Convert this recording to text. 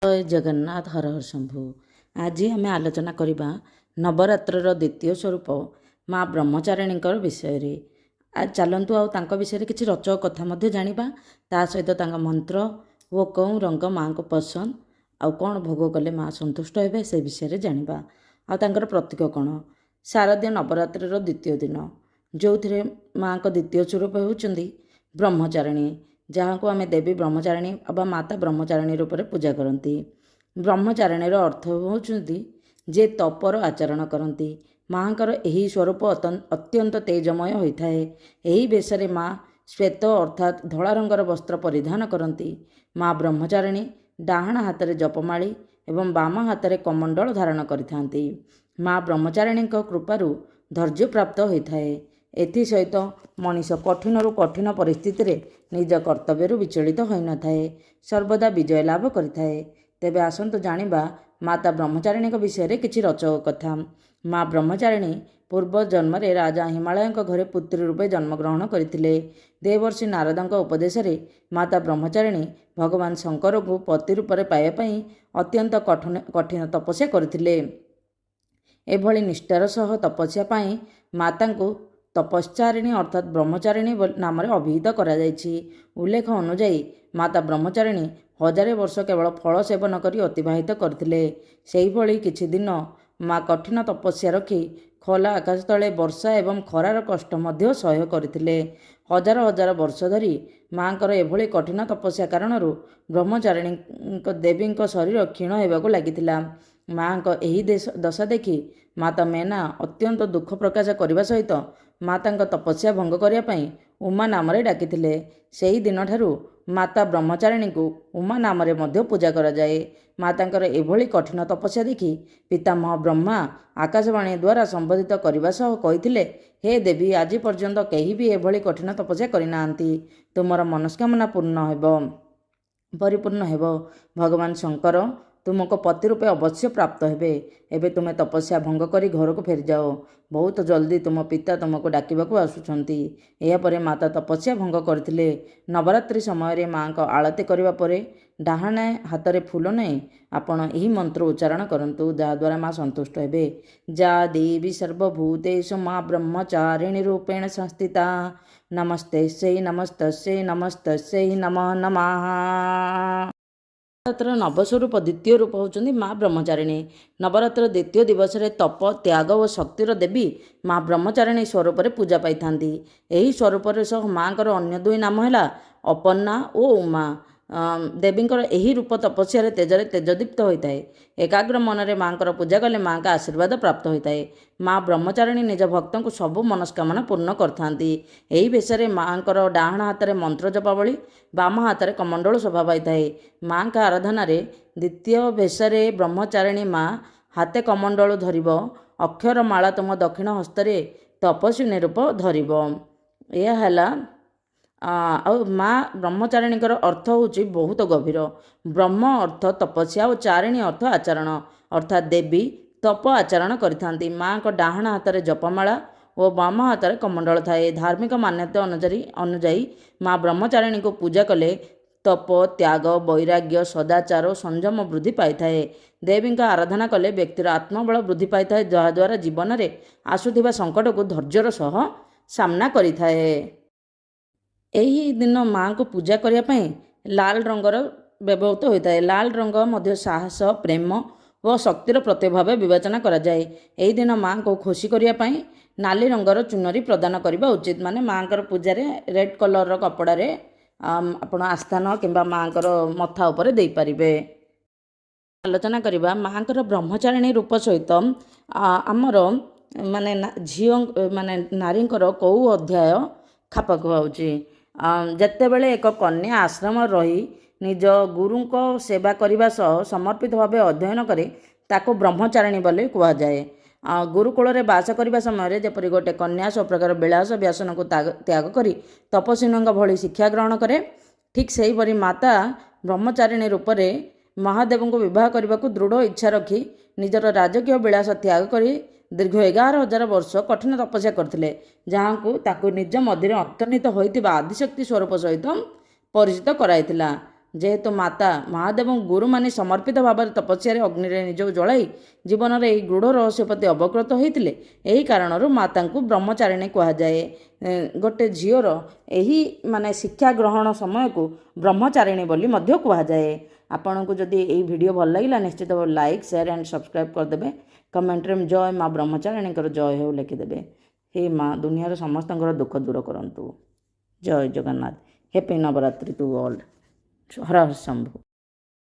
ଜୟ ଜଗନ୍ନାଥ ହର ହର ଶମ୍ଭୁ। ଆଜି ଆମେ ଆଲୋଚନା କରିବା ନବରାତ୍ରର ଦ୍ୱିତୀୟ ସ୍ୱରୂପ ମା ବ୍ରହ୍ମଚାରିଣୀଙ୍କର ବିଷୟରେ। ଚାଲନ୍ତୁ ଆଉ ତାଙ୍କ ବିଷୟରେ କିଛି ରଚକ କଥା ମଧ୍ୟ ଜାଣିବା। ତା ସହିତ ତାଙ୍କ ମନ୍ତ୍ର ଓ କେଉଁ ରଙ୍ଗ ମାଆଙ୍କୁ ପସନ୍ଦ ଆଉ କ'ଣ ଭୋଗ କଲେ ମା ସନ୍ତୁଷ୍ଟ ହେବେ ସେ ବିଷୟରେ ଜାଣିବା। ଆଉ ତାଙ୍କର ପ୍ରତୀକ କ'ଣ। ଶାରଦୀୟ ନବରାତ୍ରିର ଦ୍ୱିତୀୟ ଦିନ, ଯେଉଁଥିରେ ମାଆଙ୍କ ଦ୍ୱିତୀୟ ସ୍ୱରୂପ ହେଉଛନ୍ତି ବ୍ରହ୍ମଚାରିଣୀ, ଯାହାକୁ ଆମେ ଦେବୀ ବ୍ରହ୍ମଚାରିଣୀ ବା ମାତା ବ୍ରହ୍ମଚାରିଣୀ ରୂପରେ ପୂଜା କରନ୍ତି। ବ୍ରହ୍ମଚାରିଣୀର ଅର୍ଥ ହେଉଛନ୍ତି ଯେ ତପର ଆଚରଣ କରନ୍ତି। ମାଆଙ୍କର ଏହି ସ୍ୱରୂପ ଅତ୍ୟନ୍ତ ତେଜମୟ ହୋଇଥାଏ। ଏହି ବେଶରେ ମା ଶ୍ଵେତ ଅର୍ଥାତ୍ ଧଳା ରଙ୍ଗର ବସ୍ତ୍ର ପରିଧାନ କରନ୍ତି। ମା ବ୍ରହ୍ମଚାରିଣୀ ଡାହାଣ ହାତରେ ଜପମାଳି ଏବଂ ବାମ ହାତରେ କମଣ୍ଡଳ ଧାରଣ କରିଥାନ୍ତି। ମା ବ୍ରହ୍ମଚାରିଣୀଙ୍କ କୃପାରୁ ଧୈର୍ଯ୍ୟ ପ୍ରାପ୍ତ ହୋଇଥାଏ। ଏଥିସହିତ ମଣିଷ କଠିନରୁ କଠିନ ପରିସ୍ଥିତିରେ ନିଜ କର୍ତ୍ତବ୍ୟରୁ ବିଚଳିତ ହୋଇନଥାଏ, ସର୍ବଦା ବିଜୟ ଲାଭ କରିଥାଏ। ତେବେ ଆସନ୍ତୁ ଜାଣିବା ମାତା ବ୍ରହ୍ମଚାରିଣୀଙ୍କ ବିଷୟରେ କିଛି ରଚକ କଥା। ମା ବ୍ରହ୍ମଚାରିଣୀ ପୂର୍ବ ଜନ୍ମରେ ରାଜା ହିମାଳୟଙ୍କ ଘରେ ପୁତ୍ରୀ ରୂପେ ଜନ୍ମଗ୍ରହଣ କରିଥିଲେ। ଦେବର୍ଷି ନାରଦଙ୍କ ଉପଦେଶରେ ମାତା ବ୍ରହ୍ମଚାରିଣୀ ଭଗବାନ ଶଙ୍କରଙ୍କୁ ପତି ରୂପରେ ପାଇବା ପାଇଁ ଅତ୍ୟନ୍ତ କଠିନ ତପସ୍ୟା କରିଥିଲେ। ଏଭଳି ନିଷ୍ଠାର ସହ ତପସ୍ୟା ପାଇଁ ମାତାଙ୍କୁ ତପଶ୍ଚାରିଣୀ ଅର୍ଥାତ୍ ବ୍ରହ୍ମଚାରିଣୀ ନାମରେ ଅଭିହିତ କରାଯାଇଛି। ଉଲ୍ଲେଖ ଅନୁଯାୟୀ ମାତା ବ୍ରହ୍ମଚାରିଣୀ 1000 ବର୍ଷ କେବଳ ଫଳ ସେବନ କରି ଅତିବାହିତ କରିଥିଲେ। ସେହିଭଳି କିଛି ଦିନ ମା କଠିନ ତପସ୍ୟା ରଖି ଖୋଲା ଆକାଶ ତଳେ ବର୍ଷା ଏବଂ ଖରାର କଷ୍ଟ ମଧ୍ୟ ସହ୍ୟ କରିଥିଲେ। ହଜାର ହଜାର ବର୍ଷ ଧରି ମାଙ୍କର ଏଭଳି କଠିନ ତପସ୍ୟା କାରଣରୁ ବ୍ରହ୍ମଚାରିଣୀ ଦେବୀଙ୍କ ଶରୀର କ୍ଷୀଣ ହେବାକୁ ଲାଗିଥିଲା। ମାଙ୍କ ଏହି ଦଶା ଦେଖି ମାତା ମେନା ଅତ୍ୟନ୍ତ ଦୁଃଖ ପ୍ରକାଶ କରିବା ସହିତ ମାତାଙ୍କ ତପସ୍ୟା ଭଙ୍ଗ କରିବା ପାଇଁ ଉମା ନାମରେ ଡାକିଥିଲେ। ସେହି ଦିନଠାରୁ ମାତା ବ୍ରହ୍ମଚାରିଣୀଙ୍କୁ ଉମା ନାମରେ ମଧ୍ୟ ପୂଜା କରାଯାଏ। ମାତାଙ୍କର ଏଭଳି କଠିନ ତପସ୍ୟା ଦେଖି ପିତାମହ ବ୍ରହ୍ମା ଆକାଶବାଣୀ ଦ୍ୱାରା ସମ୍ବୋଧିତ କରିବା ସହ କହିଥିଲେ, ହେ ଦେବୀ, ଆଜି ପର୍ଯ୍ୟନ୍ତ କେହି ବି ଏଭଳି କଠିନ ତପସ୍ୟା କରିନାହାନ୍ତି। ତୁମର ମନସ୍କାମନା ପରିପୂର୍ଣ୍ଣ ହେବ। ଭଗବାନ ଶଙ୍କର ତୁମକୁ ପତି ରୂପେ ଅବଶ୍ୟ ପ୍ରାପ୍ତ ହେବେ। ଏବେ ତୁମେ ତପସ୍ୟା ଭଙ୍ଗ କରି ଘରକୁ ଫେରିଯାଅ। ବହୁତ ଜଲ୍ଦି ତୁମ ପିତା ତୁମକୁ ଡାକିବାକୁ ଆସୁଛନ୍ତି। ଏହାପରେ ମାତା ତପସ୍ୟା ଭଙ୍ଗ କରିଥିଲେ। ନବରାତ୍ରି ସମୟରେ ମାଙ୍କ ଆଳତି କରିବା ପରେ ଡାହାଣ ହାତରେ ଫୁଲ ନେଇ ଆପଣ ଏହି ମନ୍ତ୍ର ଉଚ୍ଚାରଣ କରନ୍ତୁ, ଯାହାଦ୍ୱାରା ମା ସନ୍ତୁଷ୍ଟ ହେବେ। ଯା ଦେବୀ ସର୍ବଭୂତେଷୁ ମା ବ୍ରହ୍ମଚାରିଣୀ ରୂପେଣ ସଂସ୍ଥିତା ନମସ୍ତସ୍ୟୈ ନମସ୍ତସ୍ୟୈ ନମସ୍ତସ୍ୟୈ ନମଃ ନମଃ। ନବରାତ୍ର ନବସ୍ୱରୂପ ଦ୍ୱିତୀୟ ରୂପ ହେଉଛନ୍ତି ମା ବ୍ରହ୍ମଚାରିଣୀ। ନବରାତ୍ର ଦ୍ୱିତୀୟ ଦିବସରେ ତପ, ତ୍ୟାଗ ଓ ଶକ୍ତିର ଦେବୀ ମା ବ୍ରହ୍ମଚାରିଣୀ ସ୍ୱରୂପରେ ପୂଜା ପାଇଥାନ୍ତି। ଏହି ସ୍ୱରୂପରେ ସହ ମାଙ୍କର ଅନ୍ୟ ଦୁଇ ନାମ ହେଲା ଅପର୍ଣ୍ଣା ଓ ଉମା। ଦେବୀଙ୍କର ଏହି ରୂପ ତପସ୍ୟାରେ ତେଜରେ ତେଜଦୀପ୍ତ ହୋଇଥାଏ। ଏକାଗ୍ର ମନରେ ମାଙ୍କର ପୂଜା କଲେ ମାଙ୍କ ଆଶୀର୍ବାଦ ପ୍ରାପ୍ତ ହୋଇଥାଏ। ମା ବ୍ରହ୍ମଚାରିଣୀ ନିଜ ଭକ୍ତଙ୍କୁ ସବୁ ମନସ୍କାମନା ପୂର୍ଣ୍ଣ କରିଥାନ୍ତି। ଏହି ବେଶରେ ମାଙ୍କର ଡାହାଣ ହାତରେ ମନ୍ତ୍ର ଜପାବଳି, ବାମ ହାତରେ କମଣ୍ଡଳ ଶୋଭା ପାଇଥାଏ। ମାଙ୍କ ଆରାଧନାରେ ଦ୍ୱିତୀୟ ବେଶରେ ବ୍ରହ୍ମଚାରିଣୀ ମା ହାତେ କମଣ୍ଡଳ ଧରିବ, ଅକ୍ଷର ମାଳା ତୁମ ଦକ୍ଷିଣ ହସ୍ତରେ ତପସ୍ୱିନୀ ରୂପ ଧରିବ। ଏହା ହେଲା ଆଉ ମା ବ୍ରହ୍ମଚାରିଣୀଙ୍କର ଅର୍ଥ ହେଉଛି ବହୁତ ଗଭୀର। ବ୍ରହ୍ମ ଅର୍ଥ ତପସ୍ୟା ଓ ଚାରିଣୀ ଅର୍ଥ ଆଚରଣ, ଅର୍ଥାତ୍ ଦେବୀ ତପ ଆଚରଣ କରିଥାନ୍ତି। ମାଙ୍କ ଡାହାଣ ହାତରେ ଜପମାଳା ଓ ବାମ ହାତରେ କମଣ୍ଡଳ ଥାଏ। ଧାର୍ମିକ ମାନ୍ୟତା ଅନୁଯାୟୀ ମା ବ୍ରହ୍ମଚାରିଣୀଙ୍କୁ ପୂଜା କଲେ ତପ, ତ୍ୟାଗ, ବୈରାଗ୍ୟ, ସଦାଚାର ଓ ସଂଯମ ବୃଦ୍ଧି ପାଇଥାଏ। ଦେବୀଙ୍କ ଆରାଧନା କଲେ ବ୍ୟକ୍ତିର ଆତ୍ମବଳ ବୃଦ୍ଧି ପାଇଥାଏ, ଯାହାଦ୍ୱାରା ଜୀବନରେ ଆସୁଥିବା ସଙ୍କଟକୁ ଧୈର୍ଯ୍ୟର ସହ ସାମ୍ନା କରିଥାଏ। ଏହି ଦିନ ମାଙ୍କୁ ପୂଜା କରିବା ପାଇଁ ଲାଲ ରଙ୍ଗର ବ୍ୟବହୃତ ହୋଇଥାଏ। ଲାଲ ରଙ୍ଗ ମଧ୍ୟ ସାହସ, ପ୍ରେମ ଓ ଶକ୍ତିର ପ୍ରତୀକ ଭାବେ ବିବେଚନା କରାଯାଏ। ଏହି ଦିନ ମାଙ୍କୁ ଖୁସି କରିବା ପାଇଁ ନାଲି ରଙ୍ଗର ଚୁନରି ପ୍ରଦାନ କରିବା ଉଚିତ। ମାନେ ମାଙ୍କର ପୂଜାରେ ରେଡ୍ କଲରର କପଡ଼ାରେ ଆପଣ ଆସ୍ଥାନ କିମ୍ବା ମାଙ୍କର ମଥା ଉପରେ ଦେଇପାରିବେ। ଆଲୋଚନା କରିବା ମାଙ୍କର ବ୍ରହ୍ମଚାରିଣୀ ରୂପ ସହିତ ଆମର ନାରୀଙ୍କର କେଉଁ ଅଧ୍ୟାୟ ଖାପ ଖୁଆଉଛି। ଯେତେବେଳେ ଏକ କନ୍ୟା ଆଶ୍ରମରେ ରହି ନିଜ ଗୁରୁଙ୍କ ସେବା କରିବା ସହ ସମର୍ପିତ ଭାବେ ଅଧ୍ୟୟନ କରେ, ତାକୁ ବ୍ରହ୍ମଚାରିଣୀ ବୋଲି କୁହାଯାଏ। ଗୁରୁକୁଳରେ ବାସ କରିବା ସମୟରେ ଯେପରି ଗୋଟିଏ କନ୍ୟା ସବୁପ୍ରକାର ବିଳାସ ବ୍ୟସନକୁ ତ୍ୟାଗ କରି ତପସ୍ୱିନୀଙ୍କ ଭଳି ଶିକ୍ଷା ଗ୍ରହଣ କରେ, ଠିକ୍ ସେହିପରି ମାତା ବ୍ରହ୍ମଚାରିଣୀ ରୂପରେ ମହାଦେବଙ୍କୁ ବିବାହ କରିବାକୁ ଦୃଢ଼ ଇଚ୍ଛା ରଖି ନିଜର ରାଜକୀୟ ବିଳାସ ତ୍ୟାଗ କରି ଦୀର୍ଘ 11,000 ବର୍ଷ କଠିନ ତପସ୍ୟା କରିଥିଲେ, ଯାହାକୁ ତାକୁ ନିଜ ମଧ୍ୟରେ ଅନ୍ତର୍ନିହିତ ହୋଇଥିବା ଆଦିଶକ୍ତି ସ୍ୱରୂପ ସହିତ ପରିଚିତ କରାଇଥିଲା। ଯେହେତୁ ମାତା ମହାଦେବ ଗୁରୁମାନେ ସମର୍ପିତ ଭାବରେ ତପସ୍ୟାରେ ଅଗ୍ନିରେ ନିଜକୁ ଜଳାଇ ଜୀବନର ଏହି ଦୃଢ଼ ରହସ୍ୟ ପ୍ରତି ଅବଗତ ହୋଇଥିଲେ, ଏହି କାରଣରୁ ମାତାଙ୍କୁ ବ୍ରହ୍ମଚାରିଣୀ କୁହାଯାଏ। ଗୋଟେ ଝିଅର ଏହି ଶିକ୍ଷା ଗ୍ରହଣ ସମୟକୁ ବ୍ରହ୍ମଚାରିଣୀ ବୋଲି ମଧ୍ୟ କୁହାଯାଏ। ଆପଣଙ୍କୁ ଯଦି ଏହି ଭିଡ଼ିଓ ଭଲ ଲାଗିଲା ନିଶ୍ଚିତ ଭାବରେ ଲାଇକ୍, ସେୟାର ଆଣ୍ଡ ସବସ୍କ୍ରାଇବ୍ କରିଦେବେ। କମେଣ୍ଟରେ ଜୟ ମା ବ୍ରହ୍ମଚାରିଣୀଙ୍କର ଜୟ ହେଉ ଲେଖିଦେବେ। ହେ ମା ଦୁନିଆର ସମସ୍ତଙ୍କର ଦୁଃଖ ଦୂର କରନ୍ତୁ। ଜୟ Jagannath. Happy Navratri to all. Har Har Shambhu.